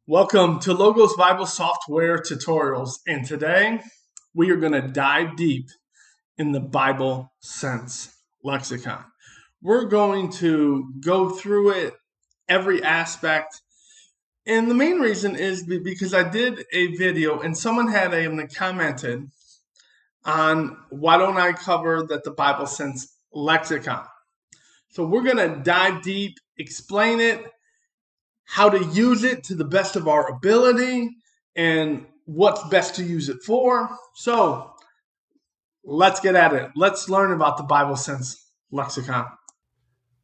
Welcome to Logos Bible Software Tutorials, and today we are going to dive deep in the Bible Sense Lexicon. We're going to go through it, every aspect, and the main reason is because I did a video and someone had commented on why don't I cover the Bible Sense Lexicon. So we're going to dive deep, explain it, how to use it to the best of our ability, and what's best to use it for. So let's get at it. Let's learn about the Bible Sense Lexicon.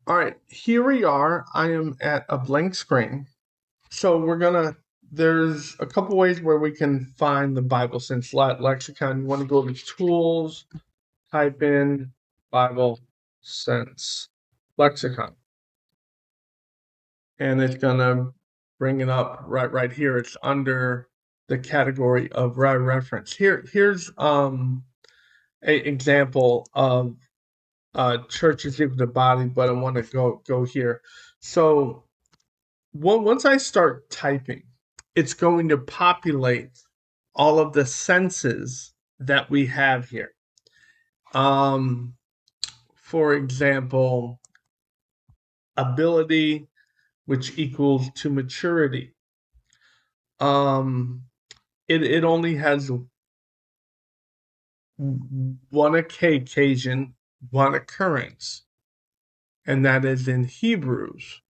All right, here we are. I am at a blank screen. So there's a couple ways where we can find the Bible Sense Lexicon. You want to go to Tools, type in Bible Sense Lexicon. And it's going to bring it up right here. It's under the category of reference. Here's an example of church is equal to body, but I want to go here. So once I start typing, it's going to populate all of the senses that we have here. For example, ability, which equals to maturity. It only has one occasion, one occurrence, and that is in Hebrews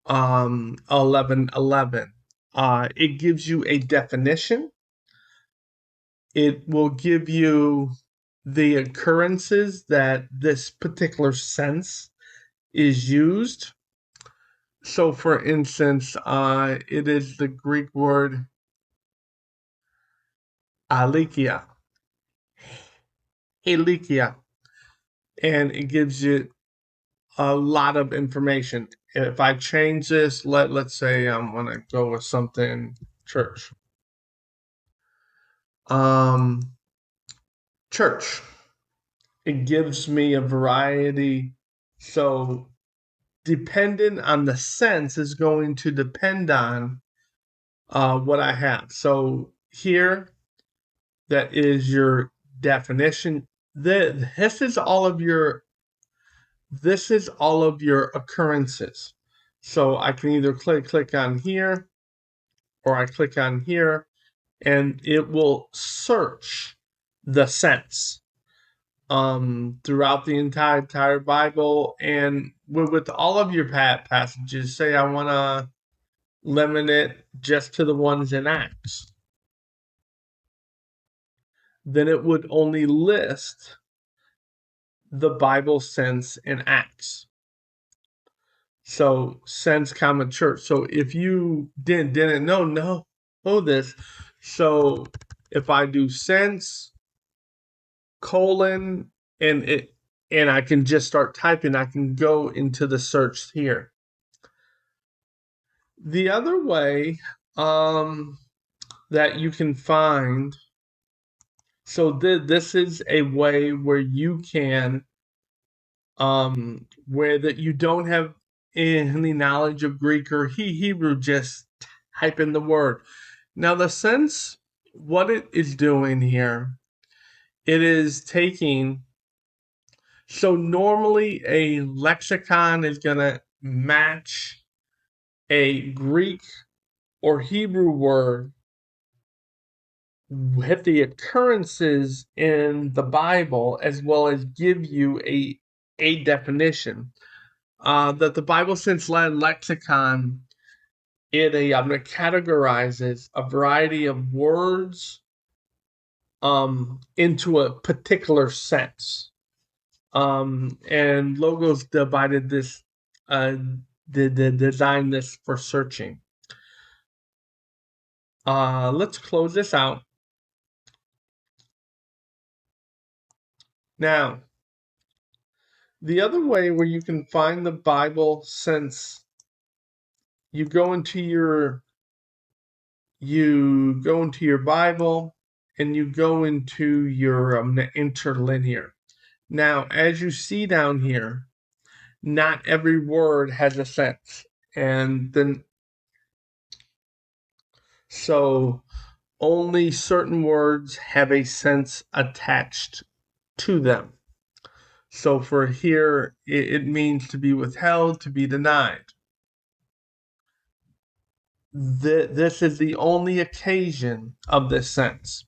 11:11. It gives you a definition. It will give you the occurrences that this particular sense is used. So, for instance, it is the Greek word alekia, alekia, and it gives you a lot of information. If I change this, let's say I'm gonna go with something church. Church. It gives me a variety. So dependent on the sense is going to depend on what I have. So here, that is your definition. This is all of your occurrences. So I can either click on here, or I click on here, and it will search the sense throughout the entire Bible. And with all of your passages, say I want to limit it just to the ones in Acts, then it would only list the Bible sense in Acts. So sense, comma, church. So if you didn't know this, so if I do sense colon and I can just start typing, I can go into the search here. The other way that you can find, so this is a way where you can where that you don't have any knowledge of Greek or Hebrew, just type in the word. Now the sense, what it is doing here, it is taking, so normally a lexicon is going to match a Greek or Hebrew word with the occurrences in the Bible, as well as give you a definition. That the Bible Sense Lexicon, it categorizes a variety of words into a particular sense. And Logos divided this, designed this for searching. Let's close this out. Now, the other way where you can find the Bible sense, you go into your Bible and you go into your interlinear. Now, as you see down here, not every word has a sense, and then So only certain words have a sense attached to them. So for here, it means to be withheld, to be denied. This is the only occasion of this sense.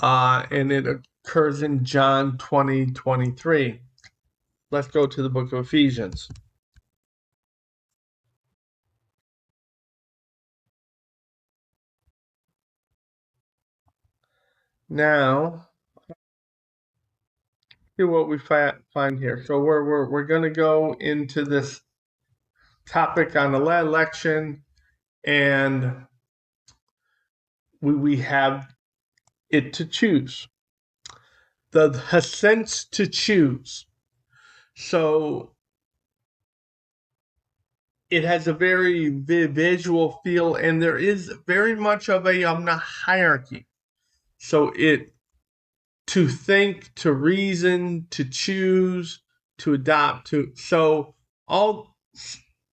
And it occurs in John 20:23. Let's go to the book of Ephesians. Now, here's what we find here. So we're going to go into this topic on election, and we have it to choose. The sense to choose. So it has a very visual feel, and there is very much of a hierarchy. So to think, to reason, to choose, to adopt, so all,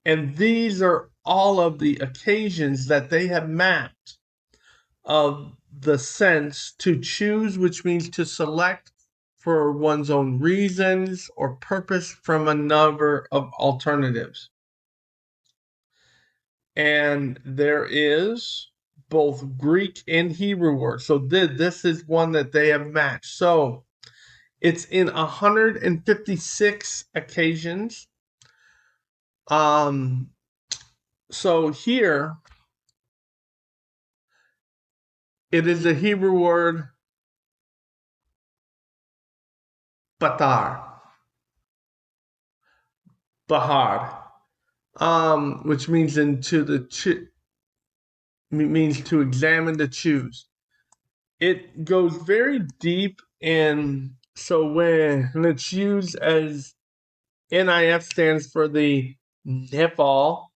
and these are all of the occasions that they have mapped of the sense to choose, which means to select for one's own reasons or purpose from a number of alternatives. And there is both Greek and Hebrew words. So this is one that they have matched. So it's in 156 occasions. So here it is the Hebrew word batar, bahar, which means means to examine, to choose. It goes very deep in, so when it's used as NIF stands for the nifal,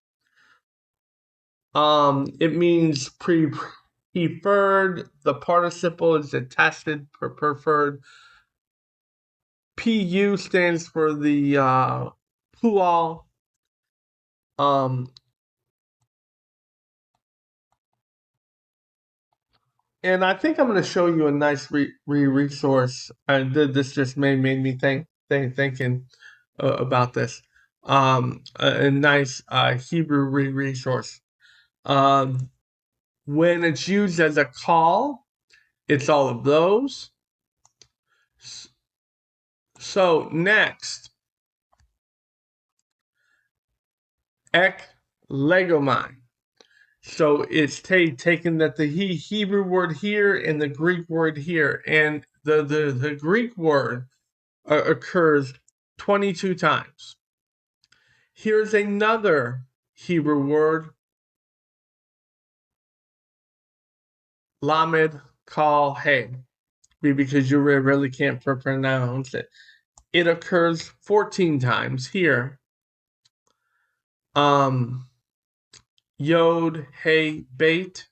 it means preferred, the participle is attested, preferred. PU stands for the pual, and I think I'm going to show you a nice resource. This just made me thinking about this. A nice Hebrew resource. When it's used as a call, it's all of those. So next, ek legomai. So it's taken that the Hebrew word here and the Greek word here, and the Greek word occurs 22 times. Here's another Hebrew word, lamed kal he, because you really can't pronounce it. It occurs 14 times here. Yod he bait,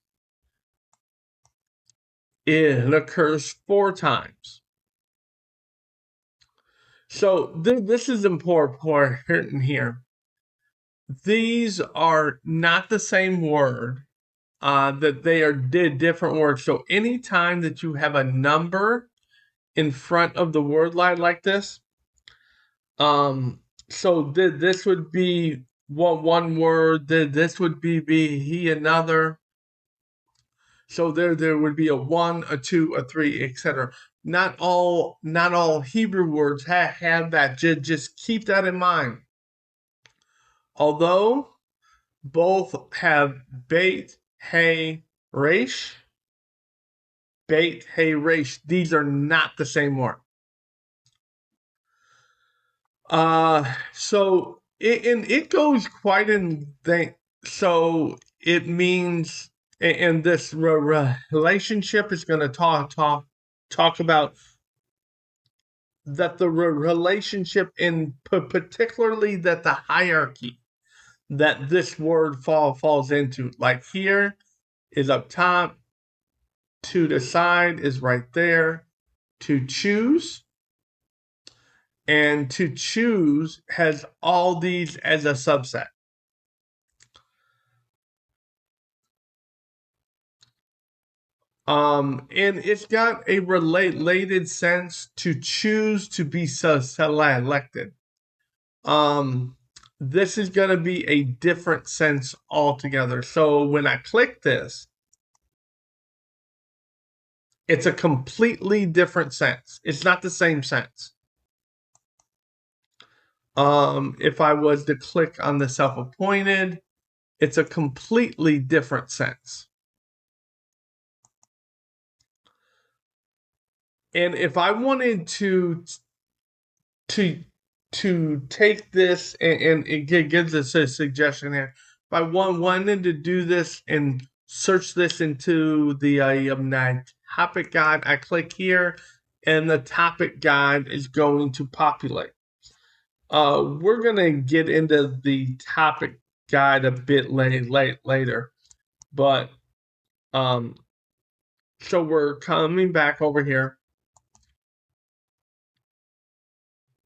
it occurs 4 times. So this is important here. These are not the same word, that they are different words. So anytime that you have a number in front of the word line like this, so this would be one word, this would be he another. So there would be a 1, a 2, a 3, etc. Not all Hebrew words have that. Just keep that in mind. Although both have bait, hay, resh, bait, hay, resh, these are not the same word. So it goes quite in length. So it means, and this relationship is going to talk about that the relationship, in particularly that the hierarchy that this word falls into. Like here is up top, to the side is right there, to choose. And to choose has all these as a subset. And it's got a related sense to choose to be selected. Um, this is going to be a different sense altogether. So when I click this, it's a completely different sense. It's not the same sense. If I was to click on the self-appointed, it's a completely different sense. And if I wanted to take this and it gives us a suggestion here. If I wanted to do this and search this into the topic guide, I click here, and the topic guide is going to populate. We're gonna get into the topic guide a bit later, but so we're coming back over here.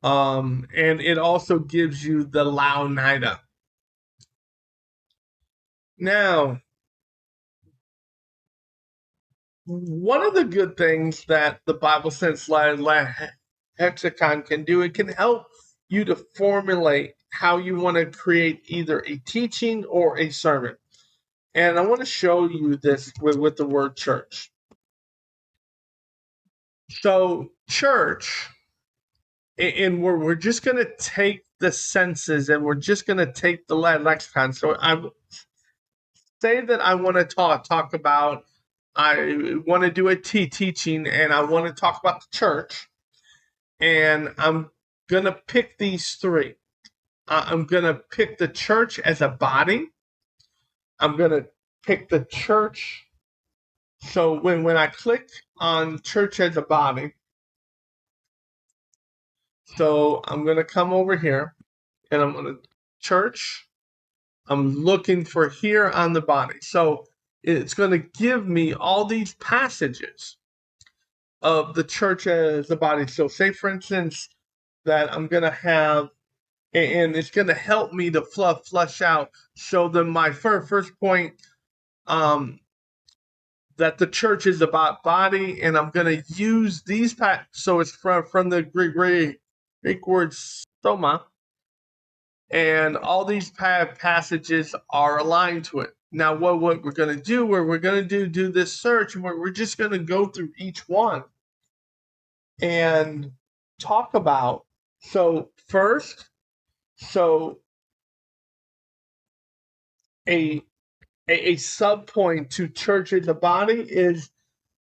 And it also gives you the Laonida. Now, one of the good things that the Bible Sense Lexicon can do, it can help you to formulate how you want to create either a teaching or a sermon. And I want to show you this with the word church. So, church, and we're just going to take the senses and we're just going to take the lexicon. So, I say that I want to talk about, I want to do a teaching and I want to talk about the church, and I'm going to pick these three. I'm going to pick the church as a body. I'm going to pick the church. So when I click on church as a body, so I'm going to come over here and I'm going to church. I'm looking for here on the body. So it's going to give me all these passages of the church as a body. So say, for instance, that I'm going to have, and it's going to help me to flush out. So then my first point, that the church is about body, and I'm going to use these so it's from the Greek word soma, and all these passages are aligned to it. Now, what we're going to do, where we're going to do this search, and we're just going to go through each one and talk about. So first, so a sub point to church as a body is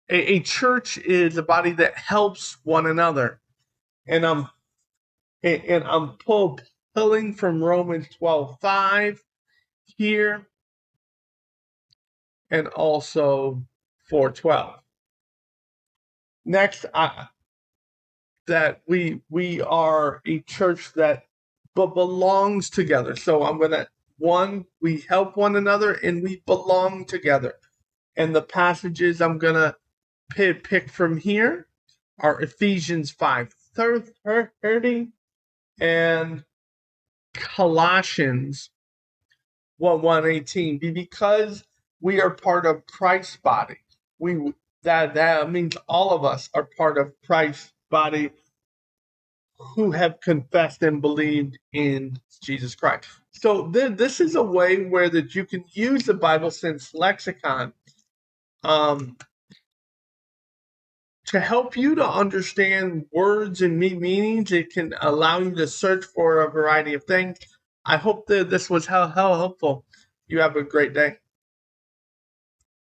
a church is a body that helps one another, and I'm pulling from Romans 12:5 here, and also 4:12. Next, that we are a church that belongs together. So I'm gonna we help one another and we belong together. And the passages I'm gonna pick from here are Ephesians 5:30 and Colossians 1:18. Because we are part of Christ's body. That means all of us are part of Christ's body who have confessed and believed in Jesus Christ. So this is a way where that you can use the Bible Sense Lexicon to help you to understand words and meanings. It can allow you to search for a variety of things. I hope that this was helpful. You have a great day.